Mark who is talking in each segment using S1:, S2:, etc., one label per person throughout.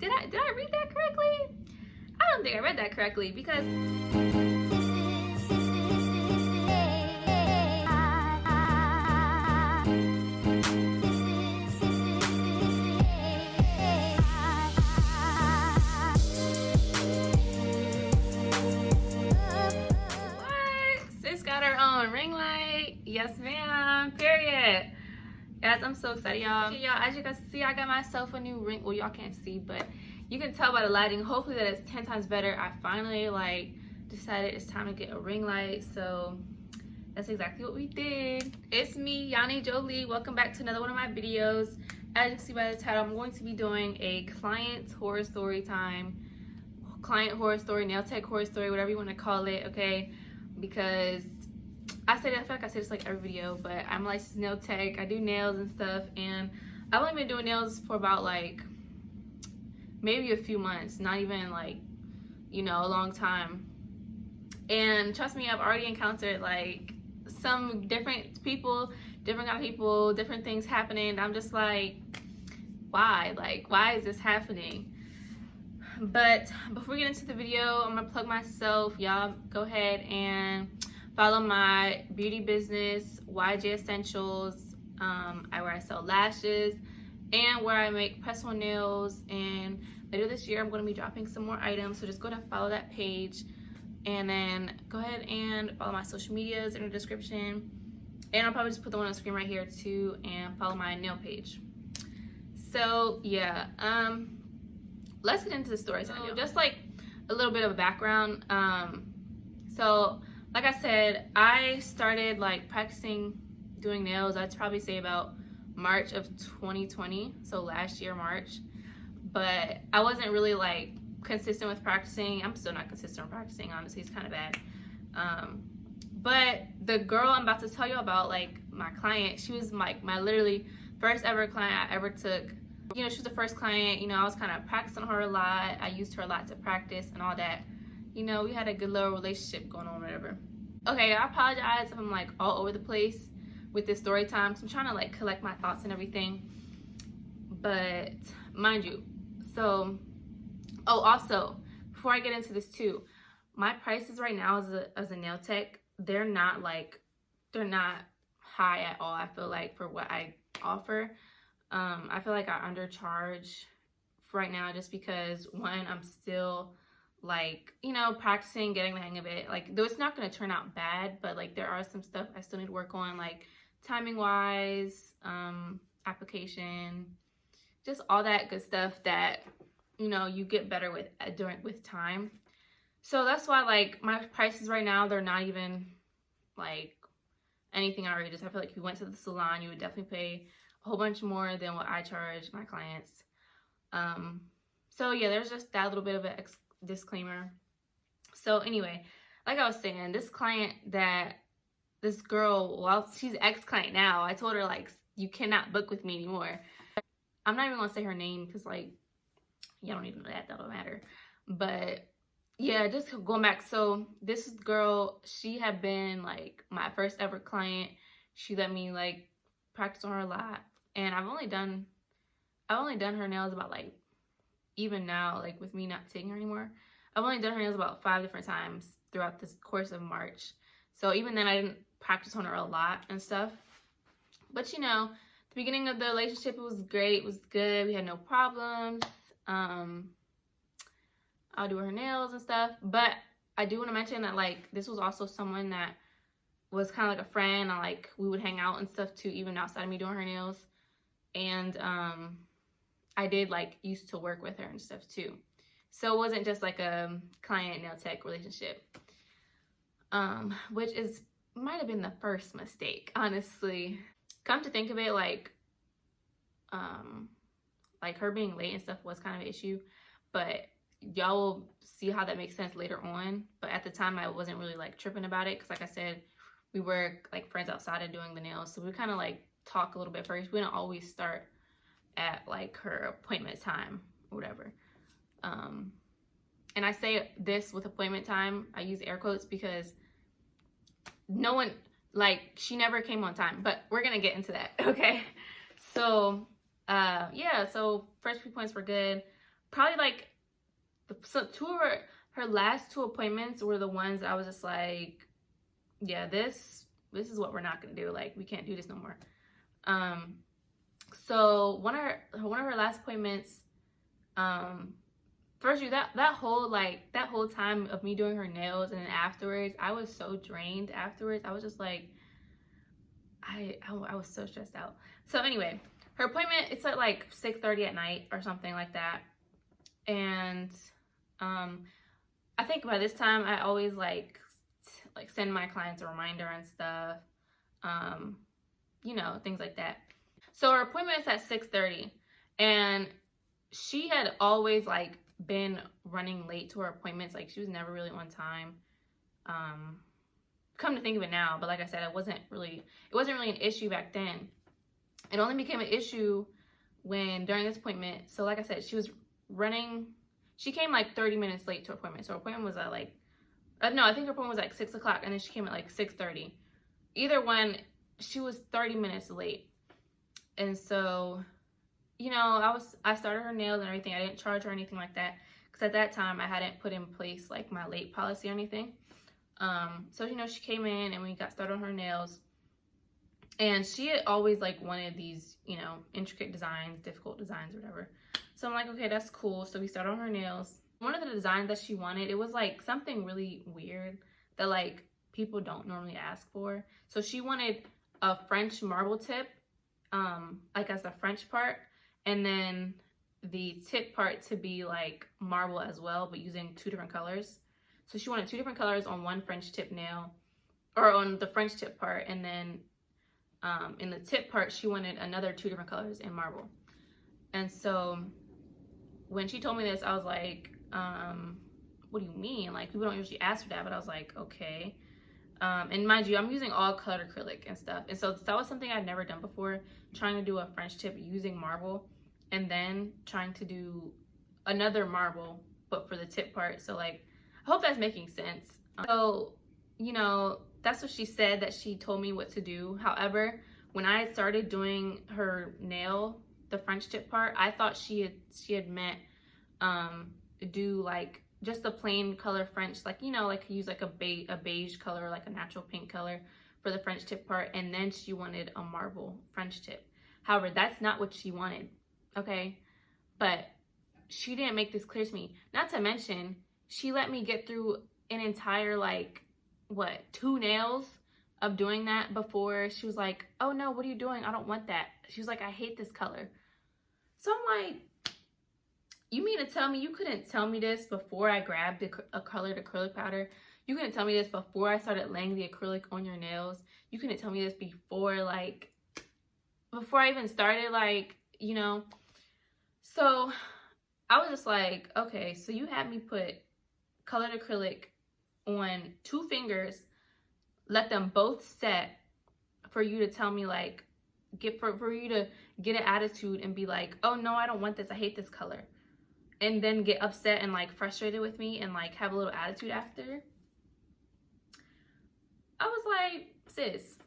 S1: Did I read that correctly? I don't think I read that correctly because sis got her own ring light. Yes, ma'am. Period. Guys, I'm so excited, y'all. Okay, y'all, as you guys see, I got myself a new ring. Well, y'all can't see, but you can tell by the lighting. Hopefully that it's 10 times better. I finally decided it's time to get a ring light. So that's exactly what we did. It's me, Yanni Jolie. Welcome back to another one of my videos. As you can see by the title, I'm going to be doing a client horror story time. Client horror story, nail tech horror story, whatever you want to call it, okay? Because I feel like I say this like every video, but I'm a licensed nail tech. I do nails and stuff, and I've only been doing nails for about like maybe a few months, not even like, you know, a long time. And trust me, I've already encountered like some different people, different kind of people, different things happening. I'm just like, why? Like, why is this happening? But before we get into the video, I'm gonna plug myself. Y'all go ahead and follow my beauty business, YJ Essentials, where I sell lashes and where I make press-on nails. And later this year, I'm going to be dropping some more items. So just go ahead and follow that page. And then go ahead and follow my social medias in the description. And I'll probably just put the one on the screen right here too, and follow my nail page. So yeah, let's get into the story. So just like a little bit of a background. So like I said, I started like practicing doing nails, I'd probably say about March of 2020, so last year March. But I wasn't really like consistent with practicing. I'm still not consistent with practicing, honestly. It's kind of bad. But the girl I'm about to tell you about, like my client, she was like my literally first ever client I ever took. You know, she was the first client. You know, I was kind of practicing her a lot. I used her a lot to practice and all that. You know, we had a good little relationship going on, whatever. Okay, I apologize if I'm like all over the place with this story time, because I'm trying to like collect my thoughts and everything. But mind you, so, oh, also, before I get into this too, my prices right now as a nail tech, they're not high at all, I feel like, for what I offer. I feel like I undercharge right now just because, one, I'm still like, you know, practicing, getting the hang of it. Like, though it's not going to turn out bad, but like there are some stuff I still need to work on, like timing wise, application, just all that good stuff that, you know, you get better with with time. So that's why like my prices right now, they're not even like anything outrageous. I feel like if you went to the salon, you would definitely pay a whole bunch more than what I charge my clients. So yeah, there's just that little bit of a disclaimer. So anyway, like I was saying, this girl, well, she's ex-client now. I told her like, you cannot book with me anymore. I'm not even gonna say her name because like, y'all don't even know that, that'll matter. But yeah, just going back. So this girl, she had been like my first ever client. She let me like practice on her a lot, and I've only done her nails about like, even now, like with me not taking her anymore, I've only done her nails about 5 different times throughout this course of March. So even then I didn't practice on her a lot and stuff. But you know, the beginning of the relationship, it was great, it was good, we had no problems. I'll do her nails and stuff. But I do want to mention that like this was also someone that was kind of like a friend, and like we would hang out and stuff too, even outside of me doing her nails. And I did like used to work with her and stuff too. So it wasn't just like a client nail tech relationship. Which might have been the first mistake, honestly. Come to think of it, like her being late and stuff was kind of an issue, but y'all will see how that makes sense later on. But at the time I wasn't really like tripping about it, because like I said, we were like friends outside of doing the nails, so we kind of like talk a little bit first. We don't always start at like her appointment time or whatever. And I say this with appointment time, I use air quotes, because no one, like, she never came on time, but we're gonna get into that, okay? So yeah, so first few points were good. probably like two of her last 2 appointments were the ones I was just like, yeah, this is what we're not gonna do. Like, we can't do this no more. So one of her last appointments, first that whole time of me doing her nails, and then afterwards I was so drained afterwards. I was just like, I was so stressed out. So anyway, her appointment, it's at like 6:30 at night or something like that. And I think by this time I always like send my clients a reminder and stuff, you know, things like that. So her appointment is at 6:30, and she had always like been running late to her appointments. Like, she was never really on time. Come to think of it now, but like I said, it wasn't really an issue back then. It only became an issue during this appointment. So like I said, she came like 30 minutes late to her appointment. So her appointment was at like, no, I think her appointment was like 6 o'clock, and then she came at like 6:30. Either one, she was 30 minutes late. And so, you know, I started her nails and everything. I didn't charge her anything like that, because at that time I hadn't put in place like my late policy or anything. So, you know, she came in and we got started on her nails, and she had always like wanted these, you know, intricate designs, difficult designs, or whatever. So I'm like, okay, that's cool. So we started on her nails. One of the designs that she wanted, it was like something really weird that like people don't normally ask for. So she wanted a French marble tip, like as the French part, and then the tip part to be like marble as well, but using 2 different colors. So she wanted 2 different colors on one French tip nail, or on the French tip part, and then in the tip part she wanted another 2 different colors in marble. And so when she told me this, I was like, what do you mean? Like, people don't usually ask for that. But I was like, okay. And mind you, I'm using all colored acrylic and stuff, and so that was something I'd never done before, trying to do a French tip using marble, and then trying to do another marble but for the tip part. So like, I hope that's making sense. So, you know, that's what she said, that she told me what to do. However, when I started doing her nail, the French tip part, I thought she had meant do like just a plain color French, like, you know, like use like a beige color, like a natural pink color for the French tip part, and then she wanted a marble French tip. However, that's not what she wanted, okay? But she didn't make this clear to me. Not to mention, she let me get through an entire, like, what, 2 nails of doing that before she was like, oh no, what are you doing? I don't want that. She was like, I hate this color. So I'm like, you mean to tell me you couldn't tell me this before I grabbed a colored acrylic powder? You couldn't tell me this before I started laying the acrylic on your nails? You couldn't tell me this before I even started, like, you know? So I was just like, okay, so you had me put colored acrylic on 2 fingers, let them both set, for you to tell me, like, for you to get an attitude and be like, oh no, I don't want this, I hate this color, and then get upset and like frustrated with me and like have a little attitude after. I was like, sis,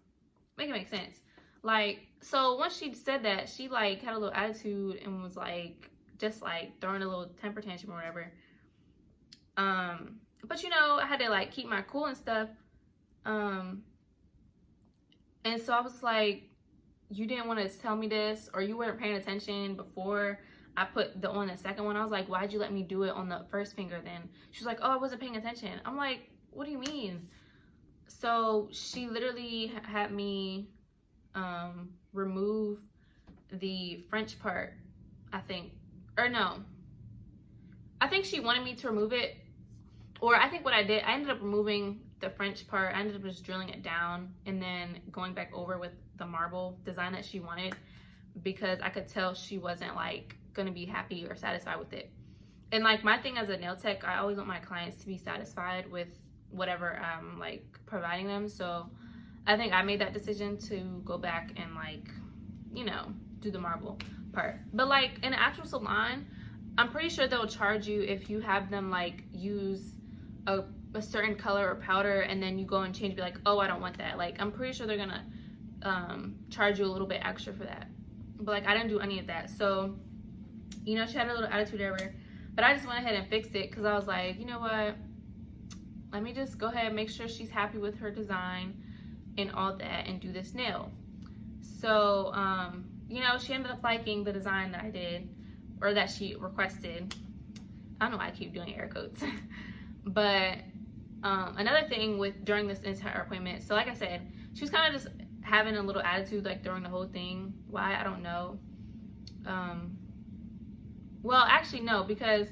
S1: make it make sense. Like, so once she said that, she like had a little attitude and was like just like throwing a little temper tantrum or whatever. But you know, I had to like keep my cool and stuff. And so I was like, you didn't want to tell me this, or you weren't paying attention before I put on the second one. I was like, why'd you let me do it on the first finger then? She was like, oh, I wasn't paying attention. I'm like, what do you mean? So she literally had me remove the French part, I think. Or no, I think she wanted me to remove it. Or I think what I did, I ended up removing the French part. I ended up just drilling it down and then going back over with the marble design that she wanted, because I could tell she wasn't like gonna be happy or satisfied with it. And like, my thing as a nail tech, I always want my clients to be satisfied with whatever I'm like providing them. So I think I made that decision to go back and like, you know, do the marble part. But like in an actual salon, I'm pretty sure they'll charge you if you have them like use a certain color or powder, and then you go and change, be like, oh, I don't want that. Like, I'm pretty sure they're gonna charge you a little bit extra for that. But like, I didn't do any of that. So, you know, she had a little attitude over. But I just went ahead and fixed it because I was like, you know what, let me just go ahead and make sure she's happy with her design and all that and do this nail. So you know, she ended up liking the design that I did, or that she requested. I don't know why I keep doing air quotes. But another thing with during this entire appointment, so like I said, she was kind of just having a little attitude like during the whole thing. Why, I don't know. Well, actually no, because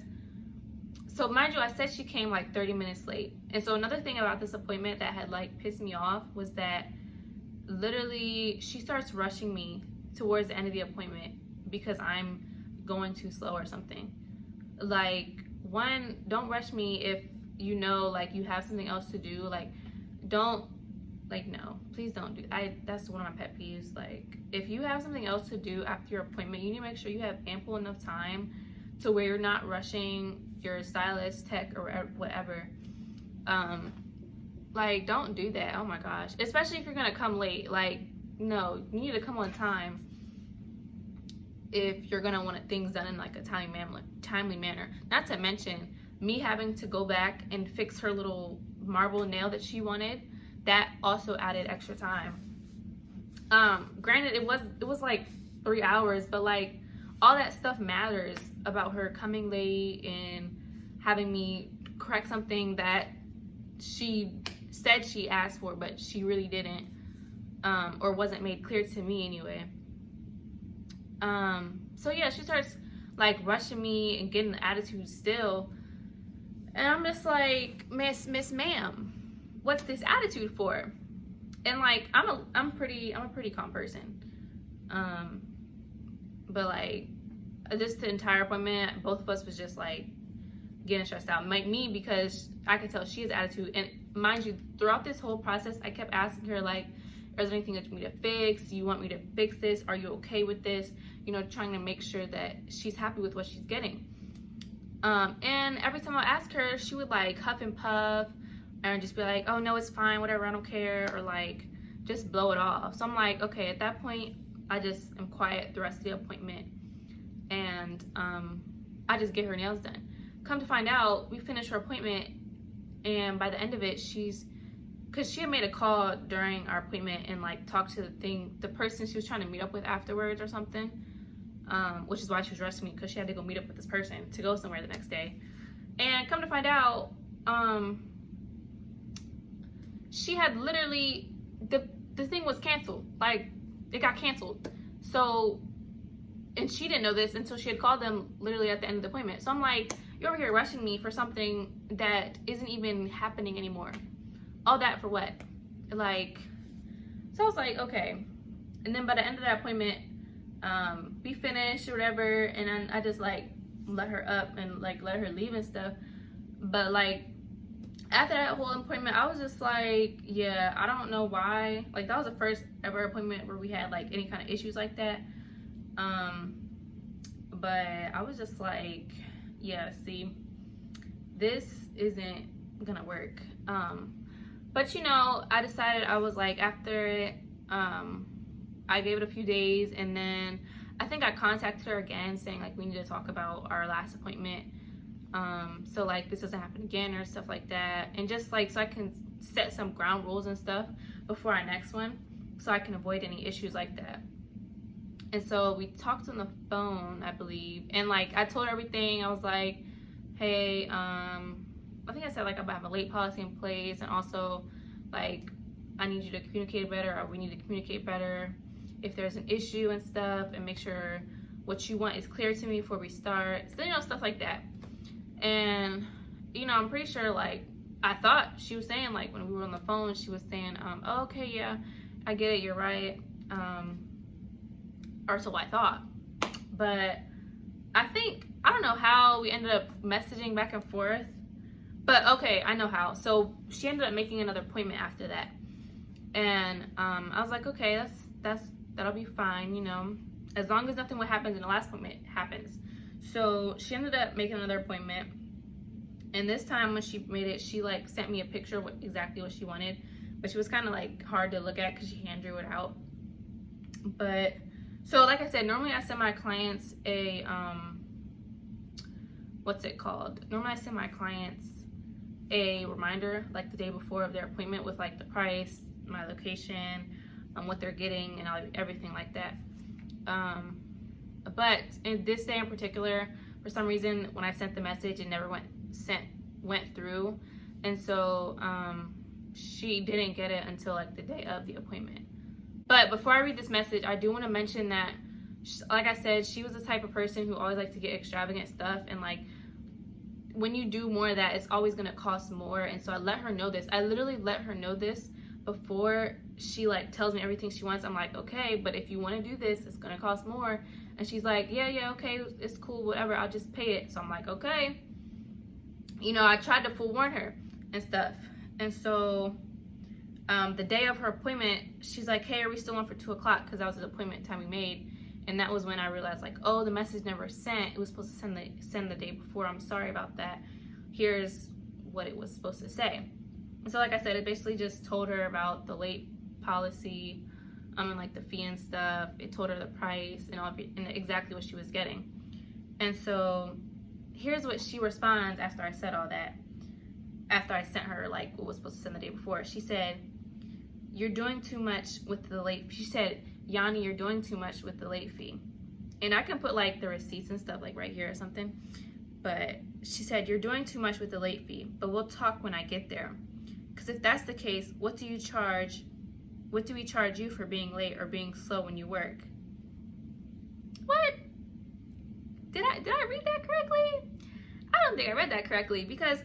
S1: so mind you, I said she came like 30 minutes late. And so another thing about this appointment that had like pissed me off was that literally she starts rushing me towards the end of the appointment because I'm going too slow or something. Like, one, don't rush me if you know like you have something else to do. Like, don't, like, no, please don't do. That's one of my pet peeves. Like, if you have something else to do after your appointment, you need to make sure you have ample enough time to where you're not rushing your stylist, tech, or whatever. Like, don't do that. Oh my gosh, especially if you're gonna come late. Like, no, you need to come on time if you're gonna want things done in like a timely manner. Not to mention me having to go back and fix her little marble nail that she wanted. That also added extra time. Granted, it was like 3 hours, but like all that stuff matters about her coming late and having me correct something that she said she asked for, but she really didn't, or wasn't made clear to me anyway. So yeah, she starts like rushing me and getting the attitude still, and I'm just like, Miss Ma'am, what's this attitude for? And like, I'm a pretty calm person, but like, just the entire appointment, both of us was just like getting stressed out. Like me, because I could tell she has attitude. And mind you, throughout this whole process, I kept asking her like, is there anything that you want me to fix? Do you want me to fix this? Are you okay with this? You know, trying to make sure that she's happy with what she's getting. And every time I ask her, she would like huff and puff and just be like, oh no, it's fine, whatever, I don't care, or like just blow it off. So I'm like, okay, at that point, I just am quiet the rest of the appointment, and I just get her nails done. Come to find out, we finished her appointment, and by the end of it, because she had made a call during our appointment and like talked to the person she was trying to meet up with afterwards or something, which is why she was rushing me, because she had to go meet up with this person to go somewhere the next day. And come to find out, she had literally, the thing was canceled. Like, it got canceled. So, and she didn't know this until she had called them literally at the end of the appointment. So I'm like, you're over here rushing me for something that isn't even happening anymore. All that for what? Like, so I was like, okay. And then by the end of that appointment, we finished or whatever, and then I just like let her up and like let her leave and stuff. But like, after that whole appointment, I was just like, yeah, I don't know why. Like, that was the first ever appointment where we had like any kind of issues like that. But I was just like, yeah, see, this isn't gonna work. But you know, I decided, I was like, after it, I gave it a few days, and then I think I contacted her again saying like, we need to talk about our last appointment, so like this doesn't happen again or stuff like that, and just like so I can set some ground rules and stuff before our next one, so I can avoid any issues like that. And so we talked on the phone, I believe, and like I told her everything. I was like, hey, I think I said like I have a late policy in place, and also like I need you to communicate better, or we need to communicate better if there's an issue and stuff, and make sure what you want is clear to me before we start. So, you know, stuff like that. And you know, I'm pretty sure, like, I thought she was saying, like, when we were on the phone, she was saying, oh, okay, yeah, I get it, you're right, or so I thought. But I think, I don't know how we ended up messaging back and forth, but okay, I know how. So she ended up making another appointment after that, and I was like, okay, that'll be fine, you know, as long as nothing what happened in the last appointment happens. So she ended up making another appointment, and this time when she made it, she like sent me a picture of exactly what she wanted, but she was kind of like hard to look at because she hand drew it out. But so like I said, normally I send my clients a what's it called? Normally I send my clients a reminder like the day before of their appointment with like the price, my location, what they're getting, and everything like that. But in this day in particular, for some reason, when I sent the message, it never went through, and so she didn't get it until like the day of the appointment. But before I read this message, I do want to mention that, like I said, she was the type of person who always liked to get extravagant stuff, and like when you do more of that, it's always going to cost more. And so I let her know this. I literally let her know this before she like tells me everything she wants. I'm like, okay, but if you want to do this, it's going to cost more. And she's like, yeah, okay, it's cool, whatever, I'll just pay it. So I'm like, okay. You know, I tried to forewarn her and stuff. And so the day of her appointment, she's like, hey, are we still on for 2 o'clock? Because that was the appointment time we made. And that was when I realized, like, oh, the message never sent. It was supposed to send the day before. I'm sorry about that. Here's what it was supposed to say. And so, like I said, it basically just told her about the late policy, and like the fee and stuff. It told her the price and and exactly what she was getting. And so here's what she responds after I said all that. After I sent her like what was supposed to send the day before, she said, "You're doing too much with the late." She said, "Yanni, you're doing too much with the late fee." And I can put like the receipts and stuff like right here or something. But she said, "You're doing too much with the late fee, but we'll talk when I get there. Because if that's the case, what do we charge you for being late or being slow when you work?" What? Did I read that correctly? I don't think I read that correctly, because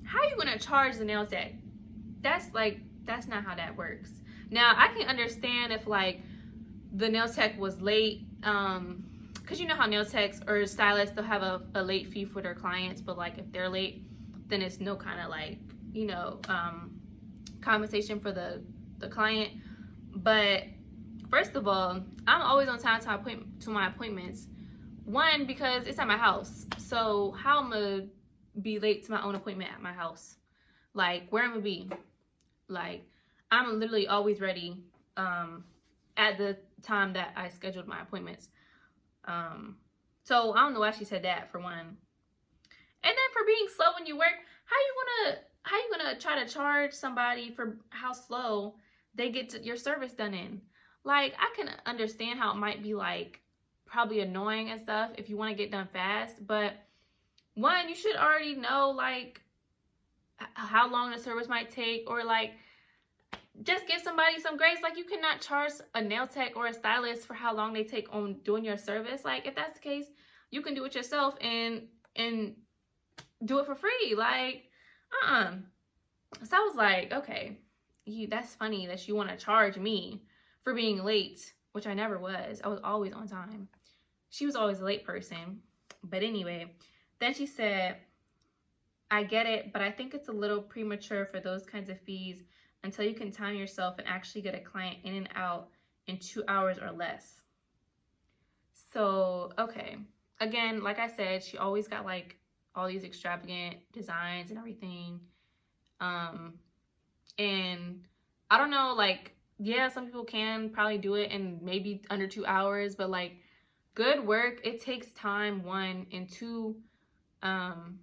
S1: how are you gonna charge the nail tech? That's not how that works. Now I can understand if like the nail tech was late, because you know how nail techs or stylists, they'll have a late fee for their clients, but like if they're late, then it's no kind of like, you know, compensation for the client. But first of all, I'm always on time to my appointments. One, because it's at my house, so how am I gonna be late to my own appointment at my house? Like, where am I gonna be? Like, I'm literally always ready at the time that I scheduled my appointments. So I don't know why she said that, for one. And then for being slow when you work, how you gonna try to charge somebody for how slow they get your service done in? Like, I can understand how it might be like probably annoying and stuff if you want to get done fast, but one, you should already know like how long the service might take, or like just give somebody some grace. Like, you cannot charge a nail tech or a stylist for how long they take on doing your service. Like, if that's the case, you can do it yourself and do it for free. Like, so I was like, okay, that's funny that you want to charge me for being late, which I never was. I was always on time. She was always a late person. But anyway, then she said, "I get it, but I think it's a little premature for those kinds of fees until you can time yourself and actually get a client in and out in 2 hours or less." So, okay. Again, like I said, she always got like all these extravagant designs and everything. And I don't know, like, yeah, some people can probably do it in maybe under 2 hours, but like, good work, it takes time, one, and two, I'm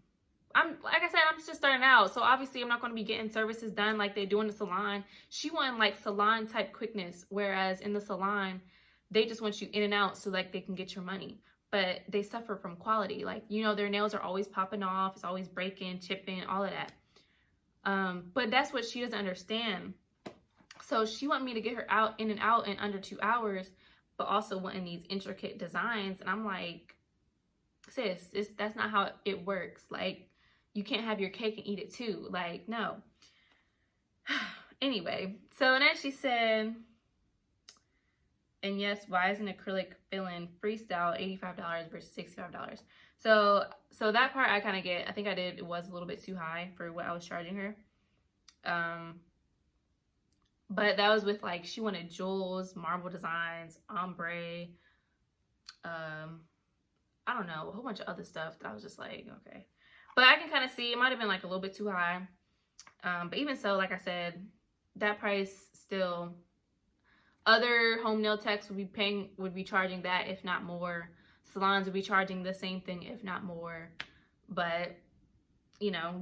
S1: like I said, I'm just starting out, so obviously I'm not going to be getting services done like they do in the salon. She wanted like salon type quickness, whereas in the salon they just want you in and out so like they can get your money, but they suffer from quality. Like, you know, their nails are always popping off, it's always breaking, chipping, all of that. But that's what she doesn't understand. So she wanted me to get her out in and out in under 2 hours, but also wanting these intricate designs. And I'm like, sis, that's not how it works. Like, you can't have your cake and eat it too. Like, no. Anyway, so then she said, "And yes, why is an acrylic fill-in freestyle $85 versus $65? So that part I kind of get. I think it was a little bit too high for what I was charging her. But that was with like, she wanted jewels, marble designs, ombre, I don't know, a whole bunch of other stuff that I was just like, okay. But I can kind of see it might have been like a little bit too high. But even so, like I said, that price still, other home nail techs would be charging that, if not more. Salons would be charging the same thing, if not more. but you know,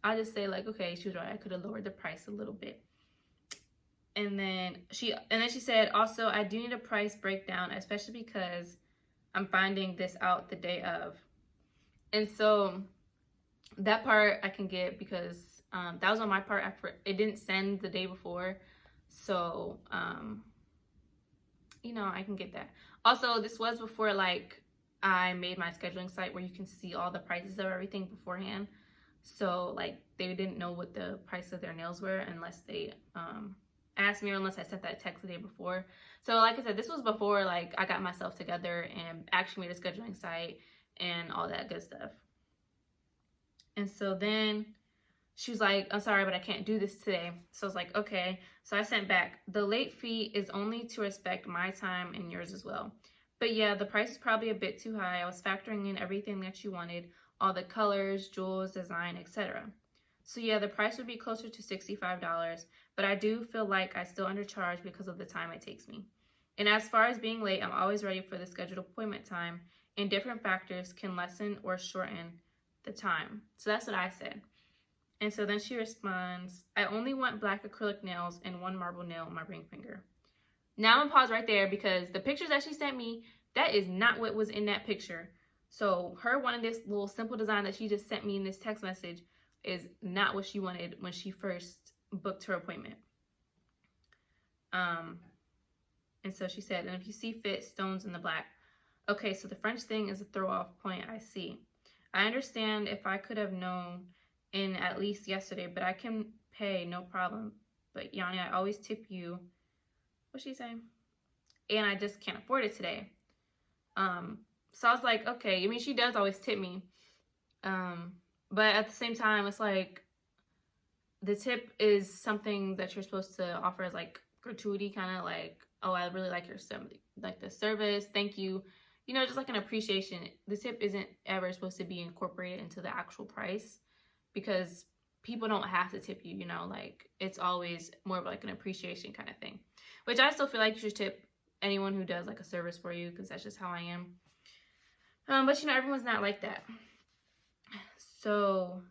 S1: I'll just say like, okay, she was right, I could have lowered the price a little bit. And then she said, also, I do need a price breakdown, especially because I'm finding this out the day of. And so that part I can get because that was on my part. It didn't send the day before. So, you know, I can get that. Also, this was before like I made my scheduling site where you can see all the prices of everything beforehand. So like they didn't know what the price of their nails were unless they asked me, or unless I sent that text the day before. So like I said, this was before like I got myself together and actually made a scheduling site and all that good stuff. And so then she was like, I'm sorry, but I can't do this today. So I was like, okay. So I sent back, the late fee is only to respect my time and yours as well. But yeah, the price is probably a bit too high. I was factoring in everything that you wanted, all the colors, jewels, design, etc. So yeah, the price would be closer to $65, but I do feel like I still undercharge because of the time it takes me. And as far as being late, I'm always ready for the scheduled appointment time, and different factors can lessen or shorten the time. So that's what I said. And so then she responds, I only want black acrylic nails and one marble nail on my ring finger. Now I'm gonna pause right there because the pictures that she sent me, that is not what was in that picture. So her wanting this little simple design that she just sent me in this text message is not what she wanted when she first booked her appointment. And so she said, and if you see fit, stones in the black. Okay, so the French thing is a throw off point, I see. I understand if I could have known in at least yesterday, but I can pay, no problem. But Yanni, I always tip you. What's she saying? And I just can't afford it today. So I was like, okay, I mean, she does always tip me. But at the same time, it's like the tip is something that you're supposed to offer as like gratuity, kind of like, oh, I really like the service, thank you. You know, just like an appreciation. The tip isn't ever supposed to be incorporated into the actual price because people don't have to tip you, you know, like it's always more of like an appreciation kind of thing, which I still feel like you should tip anyone who does like a service for you because that's just how I am. But you know, everyone's not like that. So,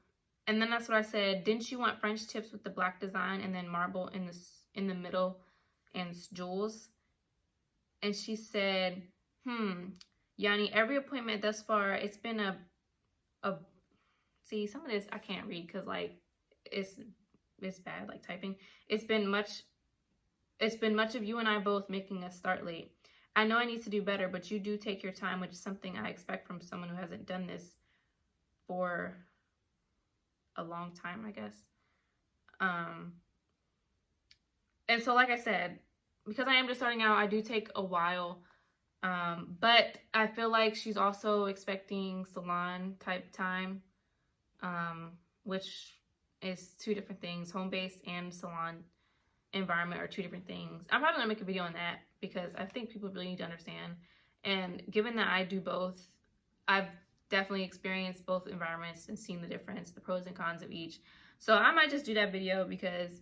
S1: and then that's what I said. Didn't you want French tips with the black design and then marble in the middle and jewels? And she said, Yanni, every appointment thus far, it's been a see, some of this I can't read because like it's bad, like typing. It's been much of you and I both making us start late. I know I need to do better, but you do take your time, which is something I expect from someone who hasn't done this for a long time, I guess. And so like I said, because I am just starting out, I do take a while. But I feel like she's also expecting salon type time, which is two different things. Home-based and salon environment are two different things. I'm probably gonna make a video on that because I think people really need to understand. And given that I do both, I've definitely experienced both environments and seen the difference, the pros and cons of each. So I might just do that video because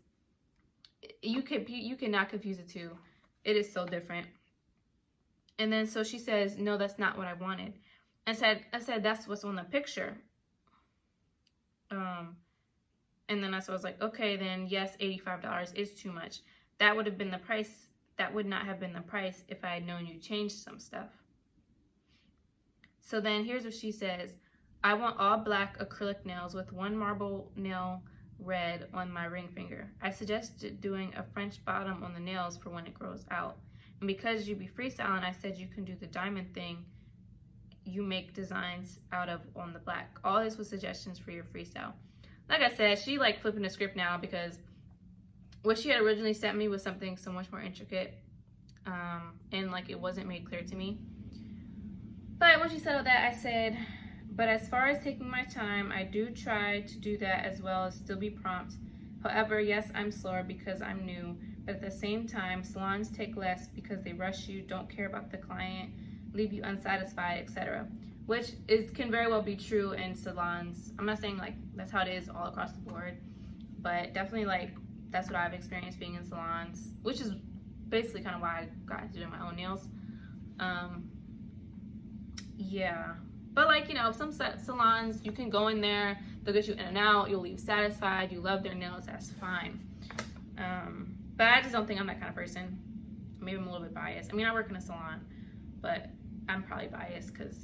S1: you cannot confuse the two. It is so different. And then so she says, no, that's not what I wanted. I said that's what's on the picture. And then I was like, okay, then yes, $85 is too much. That would have been the price. That would not have been the price if I had known you changed some stuff. So then here's what she says. I want all black acrylic nails with one marble nail red on my ring finger. I suggested doing a French bottom on the nails for when it grows out. And because you be freestyling, I said you can do the diamond thing you make designs out of on the black. All this was suggestions for your freestyle. Like I said, she like flipping the script now because what she had originally sent me was something so much more intricate, and like it wasn't made clear to me. But when she said all that, I said, but as far as taking my time, I do try to do that as well as still be prompt. However, yes, I'm slower because I'm new, but at the same time, salons take less because they rush you, don't care about the client, leave you unsatisfied, etc. Which can very well be true in salons. I'm not saying like that's how it is all across the board, but definitely like that's what I've experienced being in salons, which is basically kind of why I got into doing my own nails. Yeah. But like, you know, some salons, you can go in there, they'll get you in and out, you'll leave satisfied, you love their nails, that's fine. But I just don't think I'm that kind of person. Maybe I'm a little bit biased. I mean, I work in a salon, but I'm probably biased because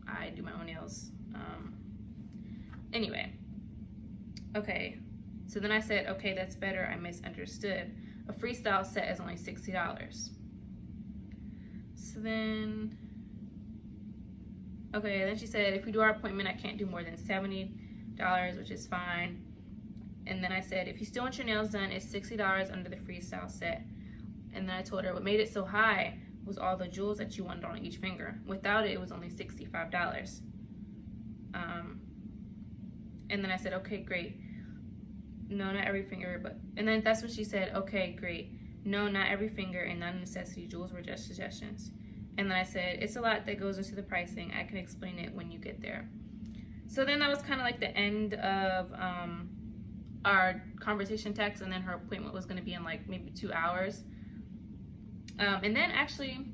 S1: I do my own nails. Anyway, okay, so then I said, okay, that's better, I misunderstood. A freestyle set is only $60. So then, okay, then she said, if we do our appointment, I can't do more than $70, which is fine. And then I said, if you still want your nails done, it's $60 under the freestyle set. And then I told her what made it so high was all the jewels that you wanted on each finger. Without it, it was only $65. And then I said, okay, great. No, not every finger, but, and then that's when she said, okay, great. No, not every finger and not a necessity. Jewels were just suggestions. And then I said, it's a lot that goes into the pricing. I can explain it when you get there. So then that was kind of like the end of our conversation text, and then her appointment was going to be in like maybe 2 hours. And then actually,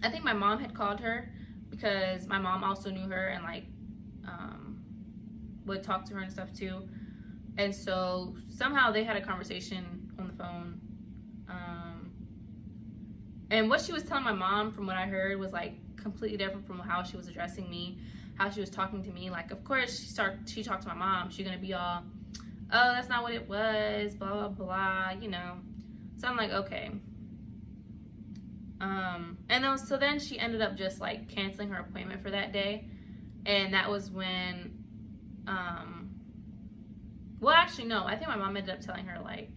S1: I think my mom had called her because my mom also knew her and like would talk to her and stuff too. And so somehow they had a conversation on the phone. And what she was telling my mom, from what I heard, was like completely different from how she was addressing me, how she was talking to me. Like, of course, she talked to my mom. She's gonna be all, oh, that's not what it was, blah blah blah, you know. So I'm like, okay. And then she ended up just like canceling her appointment for that day, and that was when, well, actually no, I think my mom ended up telling her like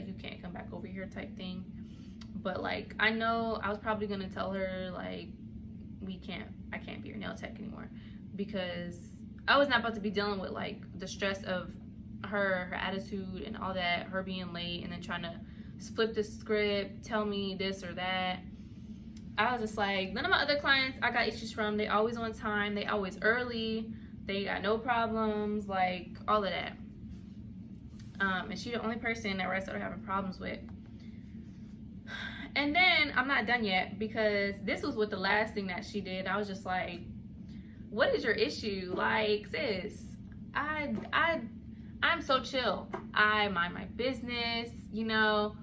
S1: you can't come back over here type thing. But like, I know I was probably gonna tell her like I can't be your nail tech anymore, because I was not about to be dealing with like the stress of her attitude and all that, her being late and then trying to flip the script, tell me this or that. I was just like, none of my other clients I got issues from, they always on time, they always early, they got no problems, like all of that. And she's the only person that I started having problems with. And then I'm not done yet, because this was what the last thing that she did. I was just like, what is your issue? Like, sis, I'm so chill. I mind my business, you know.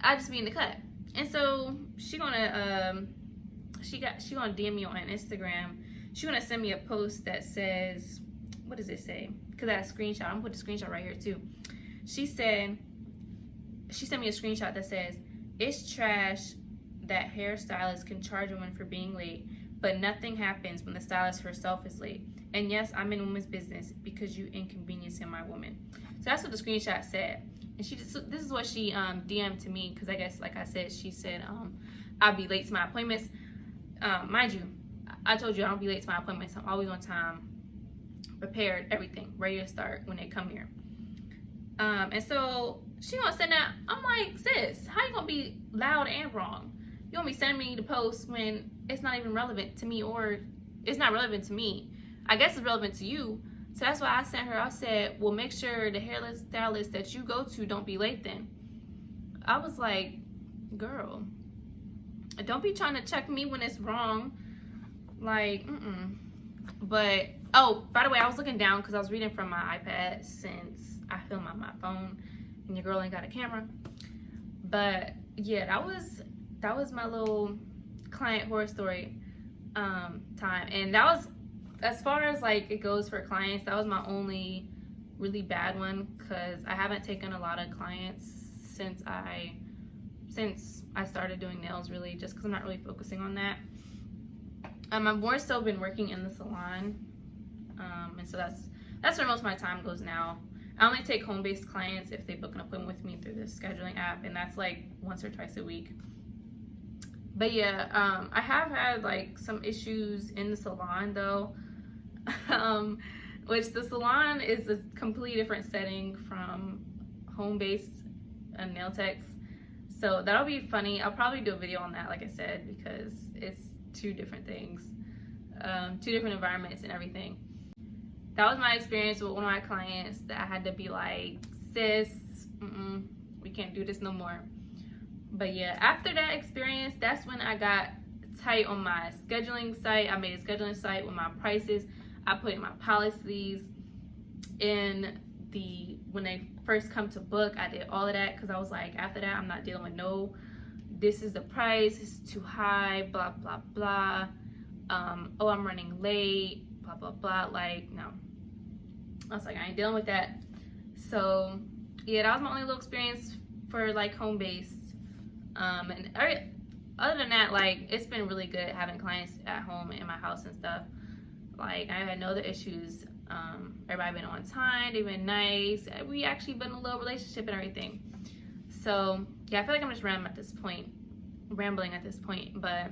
S1: I just be in the cut. And so she gonna DM me on Instagram. She gonna send me a post that says, what does it say? Because I have a screenshot. I'm gonna put the screenshot right here too. She sent me a screenshot that says, it's trash that hairstylists can charge a woman for being late, but nothing happens when the stylist herself is late. And yes, I'm in women's business because you inconveniencing my woman. So that's what the screenshot said. And this is what she DM'd to me, because I guess, like I said, she said I'll be late to my appointments. Mind you, I told you I don't be late to my appointments. I'm always on time, prepared, everything, ready to start when they come here. And so she gonna send that. I'm like, sis, how you gonna be loud and wrong? You gonna be sending me the post when it's not even relevant to me, or it's not relevant to me. I guess it's relevant to you. So that's why I sent her. I said, well, make sure the hairless stylist that you go to don't be late then. I was like, girl, don't be trying to check me when it's wrong. Like, But, oh, by the way, I was looking down because I was reading from my iPad since I film on my phone and your girl ain't got a camera. But yeah, that was my little client horror story time. And that was, as far as like it goes for clients, that was my only really bad one, because I haven't taken a lot of clients since I started doing nails, really, just because I'm not really focusing on that. I've more so been working in the salon, and so that's where most of my time goes now. I only take home-based clients if they book an appointment with me through the scheduling app, and that's like once or twice a week. But yeah, I have had like some issues in the salon though, which the salon is a completely different setting from home-based nail techs. So that'll be funny. I'll probably do a video on that, like I said, because it's two different things, two different environments and everything. That was my experience with one of my clients that I had to be like, sis, we can't do this no more. But yeah, after that experience, that's when I got tight on my scheduling site. I made a scheduling site with my prices. I put in my policies. In the when they first come to book, I did all of that because I was like, after that, I'm not dealing with no, this is the price, it's too high, blah blah blah. Oh, I'm running late, blah blah blah. Like, no, I was like, I ain't dealing with that. So yeah, that was my only little experience for like home based. And other than that, like, it's been really good having clients at home in my house and stuff. Like, I had no other issues. Everybody been on time, they've been nice. We actually been in a little relationship and everything. So yeah, I feel like I'm just rambling at this point, but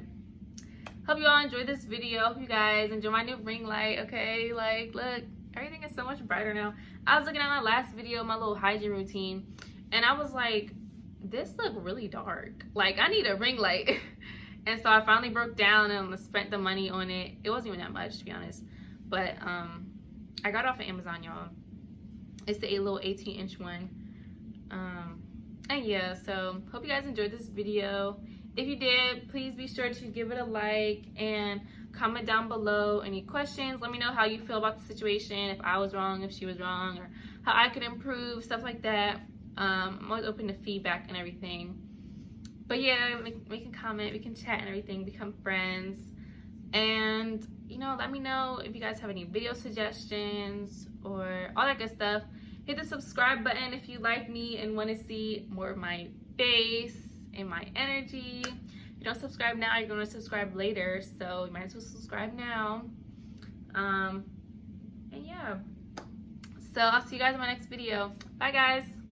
S1: hope you all enjoyed this video. Hope you guys enjoy my new ring light. Okay, like, look, everything is so much brighter now. I was looking at my last video, my little hygiene routine, and I was like, this look really dark. Like, I need a ring light. And so I finally broke down and spent the money on it. It wasn't even that much, to be honest, but I got it off of Amazon, y'all. It's the little 18-inch one. And yeah, so hope you guys enjoyed this video. If you did, please be sure to give it a like and comment down below any questions. Let me know how you feel about the situation, if I was wrong, if she was wrong, or how I could improve, stuff like that. I'm always open to feedback and everything. But yeah, we can comment, we can chat and everything, become friends. And, you know, let me know if you guys have any video suggestions or all that good stuff. Hit the subscribe button if you like me and want to see more of my face and my energy. If you don't subscribe now, you're going to subscribe later, so you might as well subscribe now. And yeah, so I'll see you guys in my next video. Bye guys.